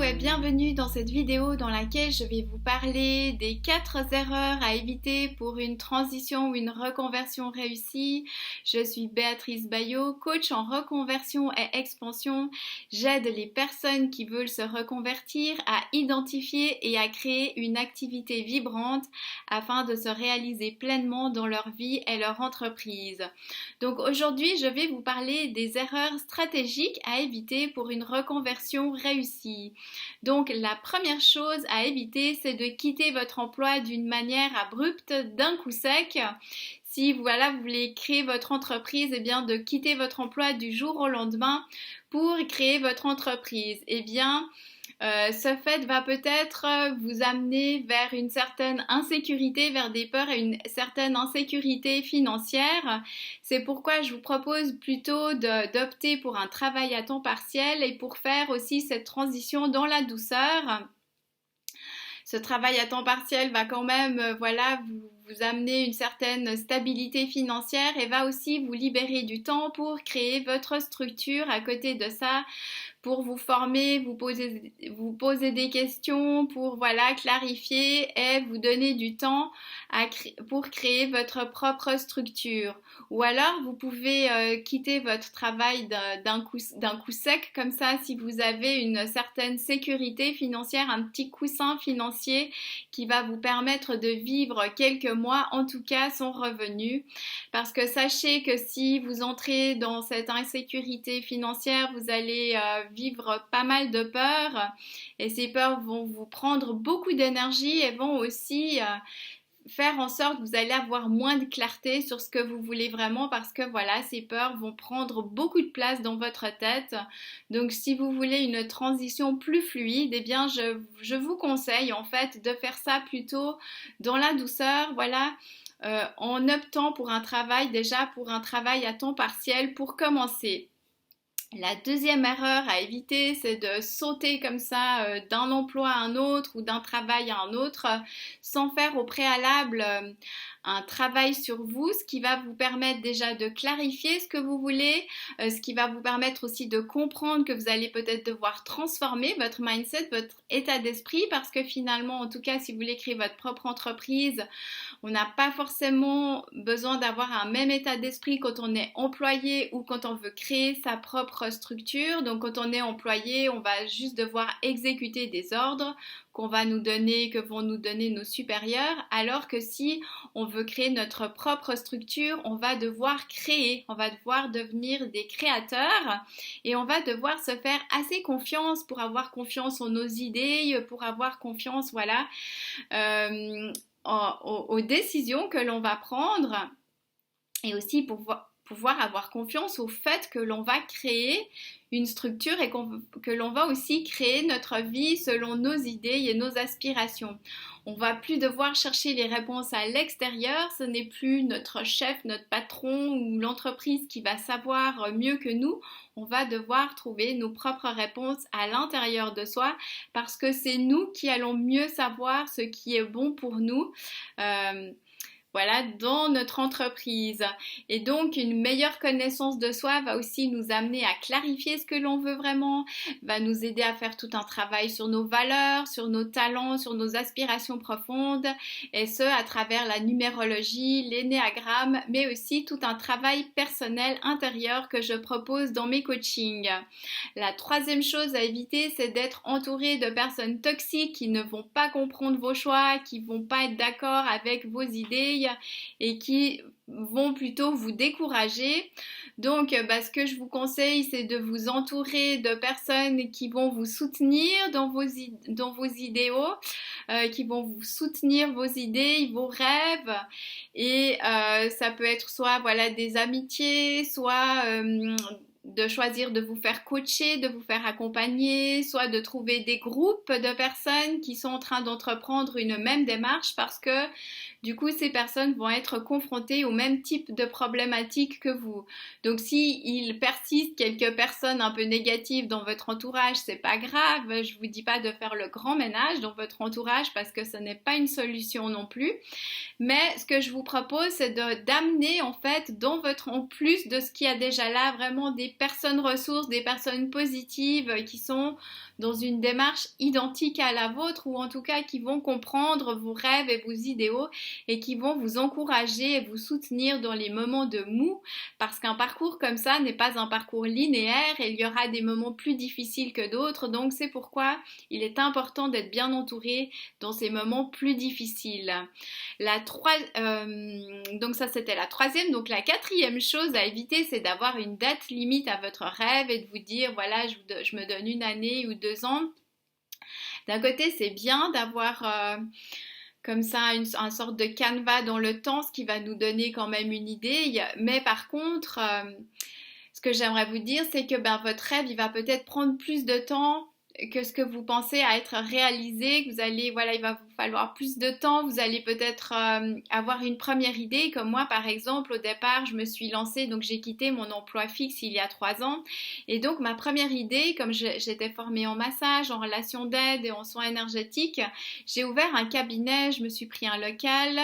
et bienvenue dans cette vidéo dans laquelle je vais vous parler des 4 erreurs à éviter pour une transition ou une reconversion réussie. Je suis Béatrice Bayot, coach en reconversion et expansion. J'aide les personnes qui veulent se reconvertir à identifier et à créer une activité vibrante afin de se réaliser pleinement dans leur vie et leur entreprise. Donc aujourd'hui, je vais vous parler des erreurs stratégiques à éviter pour une reconversion réussie. Donc la première chose à éviter, c'est de quitter votre emploi d'une manière abrupte, d'un coup sec. Si voilà, vous voulez créer votre entreprise, eh bien de quitter votre emploi du jour au lendemain pour créer votre entreprise. Eh bien, ce fait va peut-être vous amener vers une certaine insécurité, vers des peurs et une certaine insécurité financière. C'est pourquoi je vous propose plutôt d'opter pour un travail à temps partiel et pour faire aussi cette transition dans la douceur. Ce travail à temps partiel va quand même vous amener une certaine stabilité financière et va aussi vous libérer du temps pour créer votre structure. À côté de ça, pour vous former, vous poser des questions, pour clarifier et vous donner du temps pour créer votre propre structure. Ou alors vous pouvez quitter votre travail d'un coup sec, comme ça si vous avez une certaine sécurité financière, un petit coussin financier qui va vous permettre de vivre quelques mois, en tout cas sans revenu. Parce que sachez que si vous entrez dans cette insécurité financière, vous allez vivre pas mal de peurs et ces peurs vont vous prendre beaucoup d'énergie et vont aussi faire en sorte que vous allez avoir moins de clarté sur ce que vous voulez vraiment parce que ces peurs vont prendre beaucoup de place dans votre tête. Donc si vous voulez une transition plus fluide, eh bien je vous conseille en fait de faire ça plutôt dans la douceur, en optant pour un travail à temps partiel pour commencer. La deuxième erreur à éviter, c'est de sauter comme ça d'un emploi à un autre ou d'un travail à un autre sans faire au préalable un travail sur vous, ce qui va vous permettre déjà de clarifier ce que vous voulez, ce qui va vous permettre aussi de comprendre que vous allez peut-être devoir transformer votre mindset, votre état d'esprit, parce que finalement, en tout cas, si vous voulez créer votre propre entreprise, on n'a pas forcément besoin d'avoir un même état d'esprit quand on est employé ou quand on veut créer sa propre structure. Donc quand on est employé, on va juste devoir exécuter des ordres que vont nous donner nos supérieurs, alors que si on veut créer notre propre structure, on va devoir créer, on va devoir devenir des créateurs et on va devoir se faire assez confiance pour avoir confiance en nos idées, pour avoir confiance, aux décisions que l'on va prendre et aussi pour pouvoir avoir confiance au fait que l'on va créer une structure et que l'on va aussi créer notre vie selon nos idées et nos aspirations. On va plus devoir chercher les réponses à l'extérieur, ce n'est plus notre chef, notre patron ou l'entreprise qui va savoir mieux que nous. On va devoir trouver nos propres réponses à l'intérieur de soi parce que c'est nous qui allons mieux savoir ce qui est bon pour nous. Dans notre entreprise. Et donc, une meilleure connaissance de soi va aussi nous amener à clarifier ce que l'on veut vraiment, va nous aider à faire tout un travail sur nos valeurs, sur nos talents, sur nos aspirations profondes, et ce, à travers la numérologie, l'énéagramme, mais aussi tout un travail personnel intérieur que je propose dans mes coachings. La troisième chose à éviter, c'est d'être entouré de personnes toxiques qui ne vont pas comprendre vos choix, qui vont pas être d'accord avec vos idées, et qui vont plutôt vous décourager. Donc, ce que je vous conseille, c'est de vous entourer de personnes qui vont vous soutenir dans vos idéaux, qui vont vous soutenir vos idées, vos rêves. Et ça peut être soit des amitiés, soit de choisir de vous faire coacher, de vous faire accompagner, soit de trouver des groupes de personnes qui sont en train d'entreprendre une même démarche parce que du coup, ces personnes vont être confrontées au même type de problématiques que vous. Donc, s'il persiste quelques personnes un peu négatives dans votre entourage, c'est pas grave. Je vous dis pas de faire le grand ménage dans votre entourage parce que ce n'est pas une solution non plus. Mais ce que je vous propose, c'est d'amener en fait en plus de ce qu'il y a déjà là, vraiment des des personnes ressources, des personnes positives qui sont dans une démarche identique à la vôtre ou en tout cas qui vont comprendre vos rêves et vos idéaux et qui vont vous encourager et vous soutenir dans les moments de mou parce qu'un parcours comme ça n'est pas un parcours linéaire et il y aura des moments plus difficiles que d'autres. Donc c'est pourquoi il est important d'être bien entouré dans ces moments plus difficiles. Donc ça c'était la troisième. Donc la quatrième chose à éviter, c'est d'avoir une date limite à votre rêve et de vous dire voilà, je me donne une année ou 2 ans. D'un côté, c'est bien d'avoir comme ça une sorte de canevas dans le temps, ce qui va nous donner quand même une idée. Mais par contre, ce que j'aimerais vous dire, c'est que votre rêve, il va peut-être prendre plus de temps que ce que vous pensez à être réalisé, que vous allez, voilà, il va vous falloir plus de temps, vous allez peut-être avoir une première idée, comme moi par exemple, au départ, je me suis lancée, donc j'ai quitté mon emploi fixe il y a 3 ans, et donc ma première idée, comme j'étais formée en massage, en relation d'aide et en soins énergétiques, j'ai ouvert un cabinet, je me suis pris un local,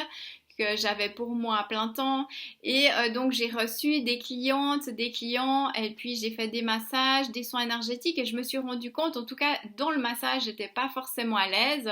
que j'avais pour moi à plein temps et donc j'ai reçu des clientes, des clients et puis j'ai fait des massages, des soins énergétiques et je me suis rendu compte, en tout cas dans le massage j'étais pas forcément à l'aise.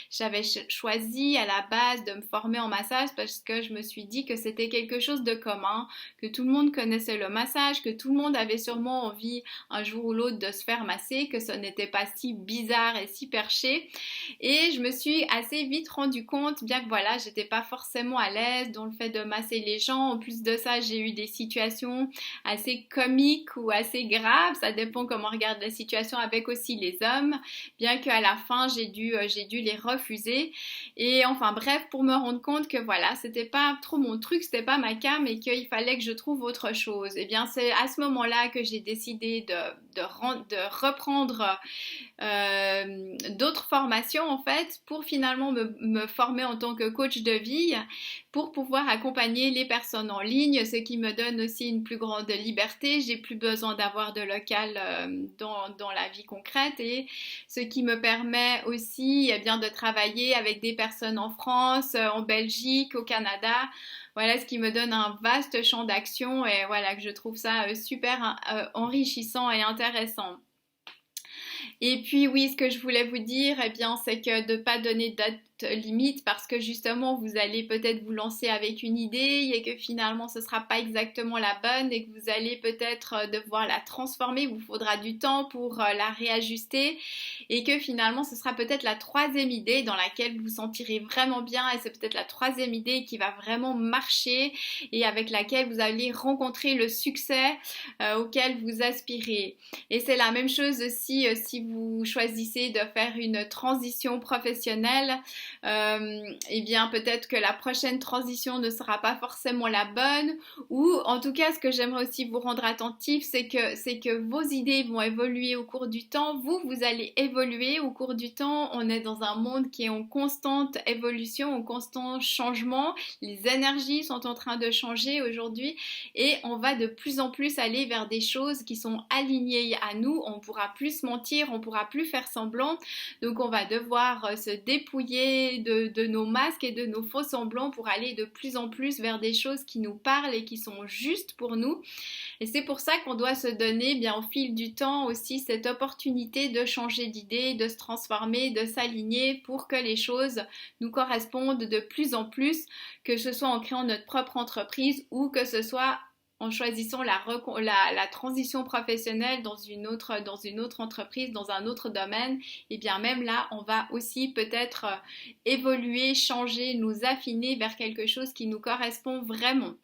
J'avais choisi à la base de me former en massage parce que je me suis dit que c'était quelque chose de commun, que tout le monde connaissait le massage, que tout le monde avait sûrement envie un jour ou l'autre de se faire masser, que ce n'était pas si bizarre et si perché et je me suis assez vite rendu compte, bien que voilà j'étais pas forcément à l'aise dans le fait de masser les gens. En plus de ça, j'ai eu des situations assez comiques ou assez graves. Ça dépend comment on regarde la situation avec aussi les hommes. Bien qu'à la fin, j'ai dû les refuser. Et enfin bref, pour me rendre compte que voilà, c'était pas trop mon truc, c'était pas ma came et qu'il fallait que je trouve autre chose. Et bien c'est à ce moment-là que j'ai décidé de reprendre d'autres formations en fait pour finalement me former en tant que coach de vie pour pouvoir accompagner les personnes en ligne, ce qui me donne aussi une plus grande liberté. J'ai plus besoin d'avoir de local dans la vie concrète et ce qui me permet aussi eh bien, de travailler avec des personnes en France, en Belgique, au Canada. Voilà ce qui me donne un vaste champ d'action et voilà que je trouve ça super enrichissant et intéressant. Et puis oui, ce que je voulais vous dire, eh bien, c'est que de ne pas donner de date limite parce que justement vous allez peut-être vous lancer avec une idée et que finalement ce ne sera pas exactement la bonne et que vous allez peut-être devoir la transformer, il vous faudra du temps pour la réajuster et que finalement ce sera peut-être la troisième idée dans laquelle vous vous sentirez vraiment bien et c'est peut-être la troisième idée qui va vraiment marcher et avec laquelle vous allez rencontrer le succès auquel vous aspirez. Et c'est la même chose aussi si vous choisissez de faire une transition professionnelle. Eh bien peut-être que la prochaine transition ne sera pas forcément la bonne ou en tout cas ce que j'aimerais aussi vous rendre attentif c'est que vos idées vont évoluer au cours du temps, vous allez évoluer au cours du temps, on est dans un monde qui est en constante évolution, en constant changement, les énergies sont en train de changer aujourd'hui et on va de plus en plus aller vers des choses qui sont alignées à nous, on pourra plus se mentir, on pourra plus faire semblant, donc on va devoir se dépouiller de nos masques et de nos faux semblants pour aller de plus en plus vers des choses qui nous parlent et qui sont justes pour nous. Et c'est pour ça qu'on doit se donner bien au fil du temps aussi cette opportunité de changer d'idée, de se transformer, de s'aligner pour que les choses nous correspondent de plus en plus, que ce soit en créant notre propre entreprise ou que ce soit en choisissant la transition professionnelle dans une autre entreprise, dans un autre domaine, et bien même là, on va aussi peut-être évoluer, changer, nous affiner vers quelque chose qui nous correspond vraiment.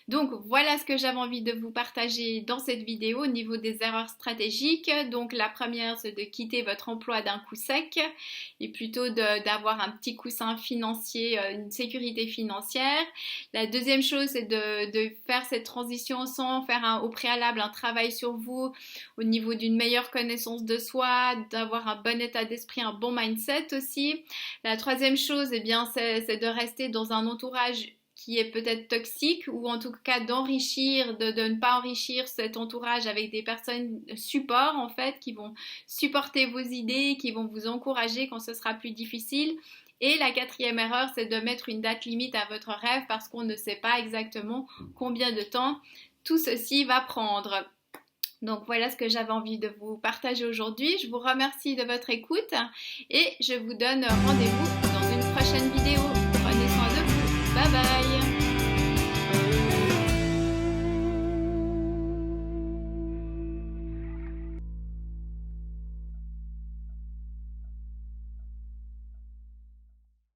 Donc voilà ce que j'avais envie de vous partager dans cette vidéo au niveau des erreurs stratégiques. Donc la première, c'est de quitter votre emploi d'un coup sec et plutôt d'avoir un petit coussin financier, une sécurité financière. La deuxième chose, c'est de faire cette transition sans faire au préalable un travail sur vous au niveau d'une meilleure connaissance de soi, d'avoir un bon état d'esprit, un bon mindset aussi. La troisième chose, eh bien, c'est de rester dans un entourage qui est peut-être toxique ou en tout cas d'enrichir, de ne pas enrichir cet entourage avec des personnes support en fait qui vont supporter vos idées, qui vont vous encourager quand ce sera plus difficile. Et la quatrième erreur, c'est de mettre une date limite à votre rêve parce qu'on ne sait pas exactement combien de temps tout ceci va prendre. Donc voilà ce que j'avais envie de vous partager aujourd'hui. Je vous remercie de votre écoute et je vous donne rendez-vous dans une prochaine vidéo.